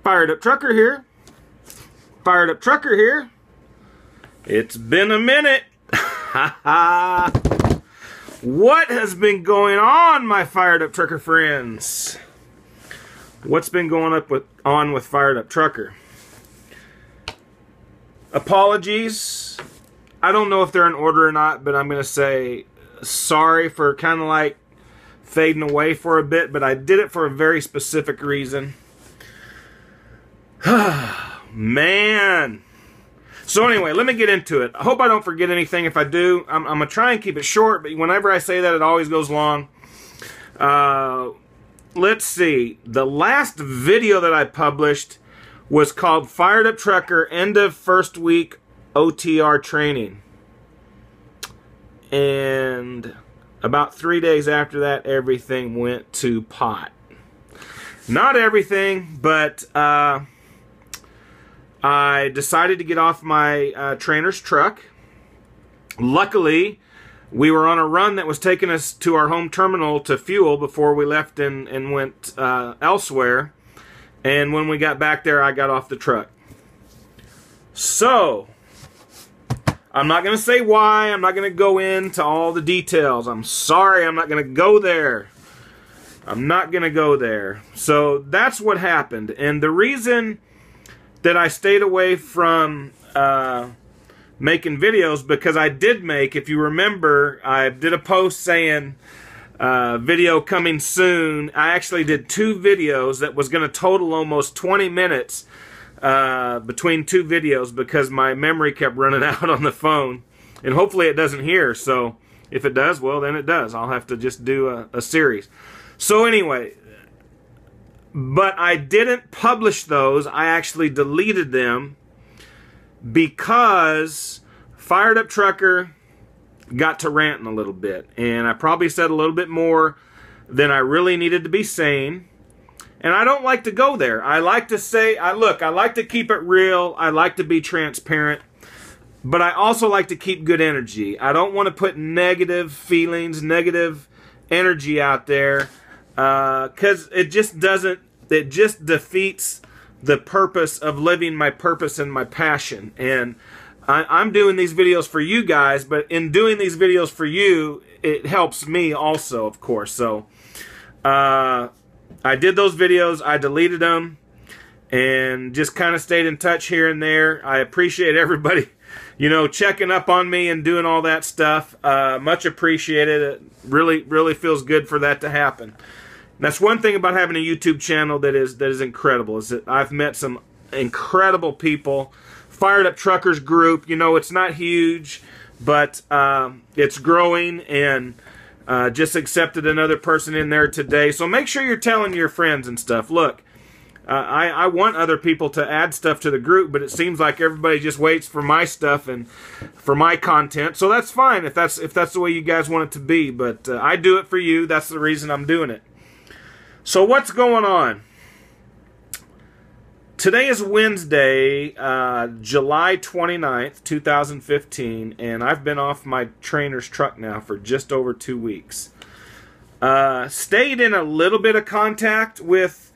Fired Up Trucker here. Fired Up Trucker here. It's been a minute. What has been going on, my Fired Up Trucker friends? What's been going on with Fired Up Trucker? Apologies. I don't know if they're in order or not, but I'm going to say sorry for kind of like fading away for a bit, but I did it for a very specific reason. Man. So anyway, let me get into it. I hope I don't forget anything. If I do, I'm going to try and keep it short, but whenever I say that, it always goes long. Let's see. The last video that I published was called Fired Up Trucker End of First Week OTR Training. And about 3 days after that, everything went to pot. Not everything, but I decided to get off my trainer's truck. Luckily, we were on a run that was taking us to our home terminal to fuel before we left and went elsewhere. And when we got back there, I got off the truck. So, I'm not going to say why. I'm not going to go into all the details. I'm sorry, I'm not going to go there. I'm not going to go there. So, that's what happened. And the reason that I stayed away from making videos, because I did make, if you remember, I did a post saying video coming soon. I actually did 2 videos that was going to total almost 20 minutes between 2 videos because my memory kept running out on the phone. And hopefully it doesn't here, so if it does, well then it does. I'll have to just do a series. So anyway, but I didn't publish those. I actually deleted them because Fired Up Trucker got to ranting a little bit. And I probably said a little bit more than I really needed to be saying. And I don't like to go there. I like to say, look, I like to keep it real. I like to be transparent. But I also like to keep good energy. I don't want to put negative feelings, negative energy out there. Because it just defeats the purpose of living my purpose and my passion. And I'm doing these videos for you guys, but in doing these videos for you, it helps me also, of course. So, I did those videos, I deleted them, and just kind of stayed in touch here and there. I appreciate everybody, checking up on me and doing all that stuff. Much appreciated. It really feels good for that to happen. And that's one thing about having a YouTube channel that is incredible, is that I've met some incredible people. Fired Up Truckers group, it's not huge, but it's growing, and just accepted another person in there today. So make sure you're telling your friends and stuff. Look, I want other people to add stuff to the group, but it seems like everybody just waits for my stuff and for my content. So that's fine if that's the way you guys want it to be. But I do it for you. That's the reason I'm doing it. So what's going on? Today is Wednesday, July 29th, 2015, and I've been off my trainer's truck now for just over 2 weeks. Stayed in a little bit of contact with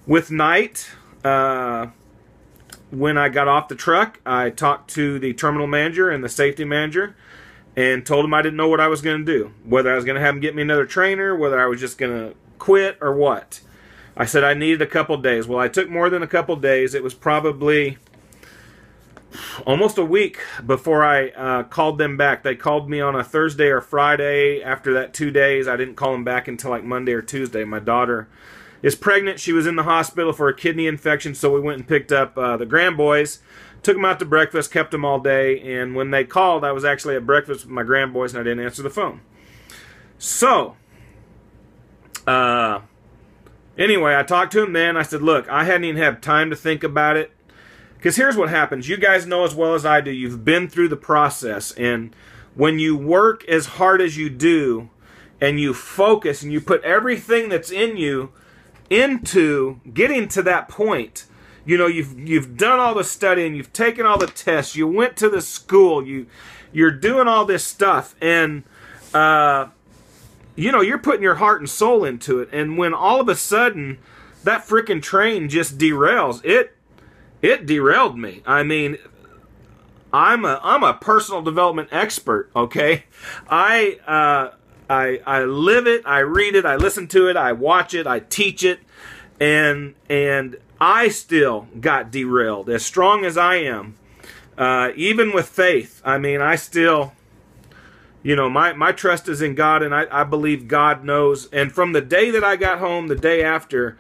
Knight. When I got off the truck, I talked to the terminal manager and the safety manager and told them I didn't know what I was going to do. Whether I was going to have them get me another trainer, whether I was just going to quit, or what. I said I needed a couple days. Well, I took more than a couple days. It was probably almost a week before I called them back. They called me on a Thursday or Friday. After that 2 days, I didn't call them back until like Monday or Tuesday. My daughter is pregnant. She was in the hospital for a kidney infection, so we went and picked up the grandboys, took them out to breakfast, kept them all day, and when they called, I was actually at breakfast with my grandboys, and I didn't answer the phone. So, anyway, I talked to him then. I said, look, I hadn't even had time to think about it. Because here's what happens. You guys know as well as I do, you've been through the process. And when you work as hard as you do, and you focus, and you put everything that's in you into getting to that point, you've done all the studying, you've taken all the tests, you went to the school, you're doing all this stuff, and you're putting your heart and soul into it. And when all of a sudden that freaking train just derails. It derailed me. I mean, I'm a personal development expert, okay? I live it, I read it, I listen to it, I watch it, I teach it, and I still got derailed. As strong as I am, even with faith, I mean, I still, you know, my trust is in God, and I believe God knows. And from the day that I got home, the day after,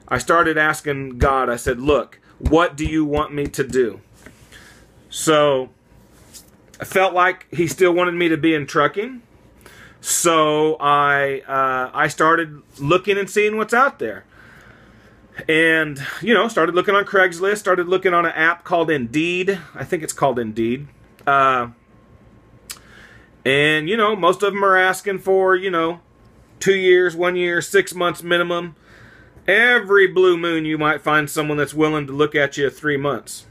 I started asking God, I said, look, what do you want me to do? So I felt like he still wanted me to be in trucking. So I started looking and seeing what's out there. And, you know, started looking on Craigslist, started looking on an app called Indeed. I think it's called Indeed. And, you know, most of them are asking for, you know, 2 years, 1 year, 6 months minimum. Every blue moon you might find someone that's willing to look at you 3 months.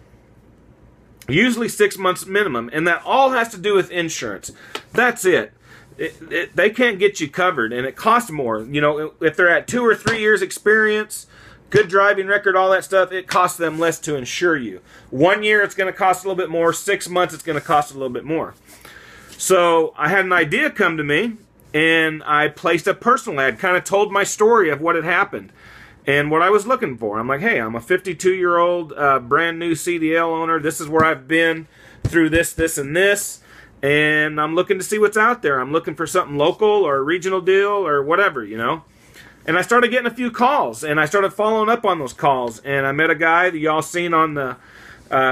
Usually 6 months minimum. And that all has to do with insurance. That's it. They can't get you covered, and it costs more. You know, if they're at 2 or 3 years experience, good driving record, all that stuff, it costs them less to insure you. 1 year, it's going to cost a little bit more. 6 months, it's going to cost a little bit more. So I had an idea come to me, and I placed a personal ad, kind of told my story of what had happened and what I was looking for. I'm like, hey, I'm a 52-year-old brand new CDL owner. This is where I've been through this, this, and this. And I'm looking to see what's out there. I'm looking for something local or a regional deal or whatever, you know. And I started getting a few calls, and I started following up on those calls. And I met a guy that y'all seen on the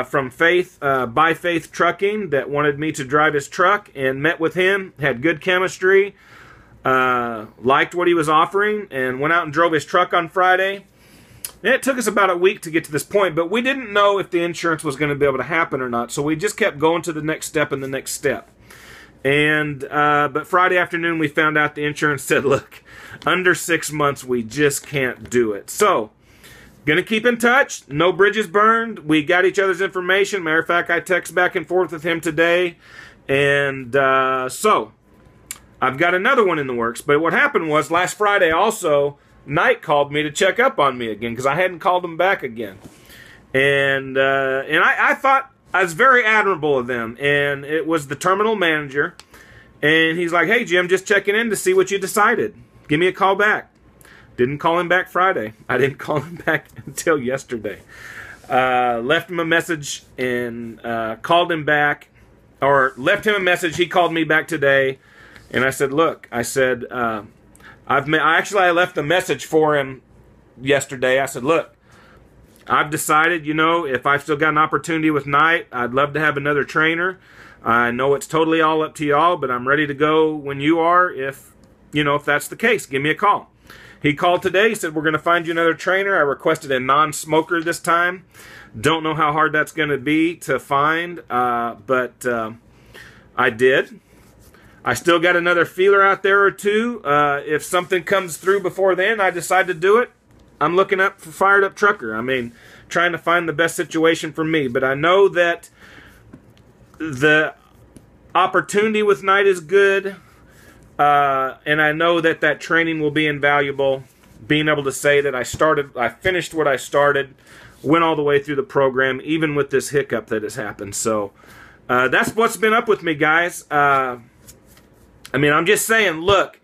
from Faith, By Faith Trucking, that wanted me to drive his truck, and met with him, had good chemistry, liked what he was offering, and went out and drove his truck on Friday. And it took us about a week to get to this point, but we didn't know if the insurance was going to be able to happen or not, so we just kept going to the next step and the next step. And but Friday afternoon, we found out the insurance said, look, under 6 months, we just can't do it. So, gonna keep in touch. No bridges burned. We got each other's information. Matter of fact, I text back and forth with him today. And so, I've got another one in the works. But what happened was, last Friday also, Knight called me to check up on me again, because I hadn't called him back again. And I thought I was very admirable of them. And it was the terminal manager. And he's like, hey, Jim, just checking in to see what you decided. Give me a call back. Didn't call him back Friday. I didn't call him back until yesterday. Left him a message and called him back. Or left him a message. He called me back today. And I said, look, I said, I left a message for him yesterday. I said, look, I've decided, you know, if I've still got an opportunity with Knight, I'd love to have another trainer. I know it's totally all up to y'all, but I'm ready to go when you are. If, you know, if that's the case, give me a call. He called today. He said, we're going to find you another trainer. I requested a non-smoker this time. Don't know how hard that's going to be to find, but I did. I still got another feeler out there or two. If something comes through before then, I decide to do it. I'm looking up for Fired Up Trucker. I mean, trying to find the best situation for me. But I know that the opportunity with Knight is good. And I know that that training will be invaluable. Being able to say that I finished what I started, went all the way through the program, even with this hiccup that has happened. So that's what's been up with me, guys. I mean, I'm just saying, look,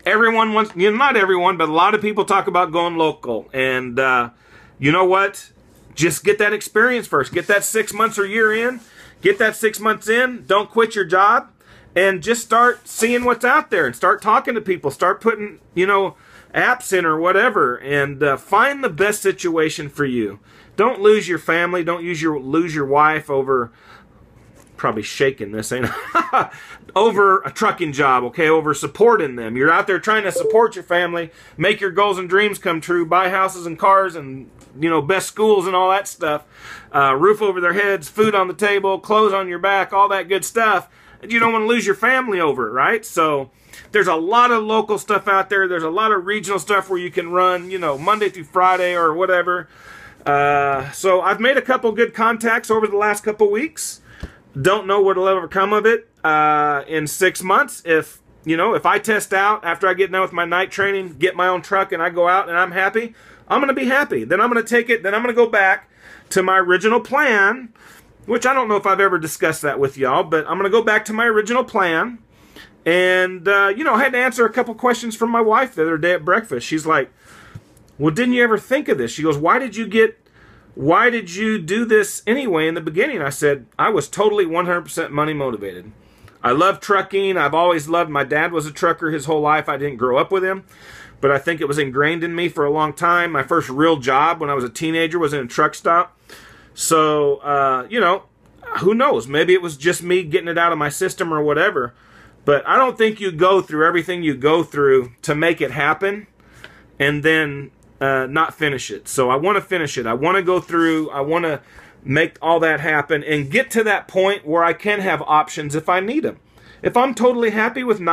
everyone wants, you know, not everyone, but a lot of people talk about going local. And you know what? Just get that experience first. Get that 6 months or year in. Get that 6 months in. Don't quit your job. And just start seeing what's out there and start talking to people. Start putting, you know, apps in or whatever. And find the best situation for you. Don't lose your family. Don't lose your wife over, probably shaking this, ain't I? Over a trucking job, okay? Over supporting them. You're out there trying to support your family, make your goals and dreams come true, buy houses and cars and, you know, best schools and all that stuff. Roof over their heads, food on the table, clothes on your back, all that good stuff. You don't want to lose your family over it, right? So there's a lot of local stuff out there. There's a lot of regional stuff where you can run, you know, Monday through Friday or whatever. So I've made a couple good contacts over the last couple weeks. Don't know what will ever come of it in 6 months. If, you know, if I test out after I get done with my night training, get my own truck and I go out and I'm happy, I'm going to be happy. Then I'm going to take it, then I'm going to go back to my original plan, which I don't know if I've ever discussed that with y'all, but I'm going to go back to my original plan. And, you know, I had to answer a couple questions from my wife the other day at breakfast. She's like, well, didn't you ever think of this? She goes, why did you do this anyway in the beginning? I said, I was totally 100% money motivated. I love trucking. I've always loved, my dad was a trucker his whole life. I didn't grow up with him, but I think it was ingrained in me for a long time. My first real job when I was a teenager was in a truck stop. So, you know, who knows? Maybe it was just me getting it out of my system or whatever. But I don't think you go through everything you go through to make it happen and then not finish it. So I want to finish it. I want to go through. I want to make all that happen and get to that point where I can have options if I need them. If I'm totally happy with not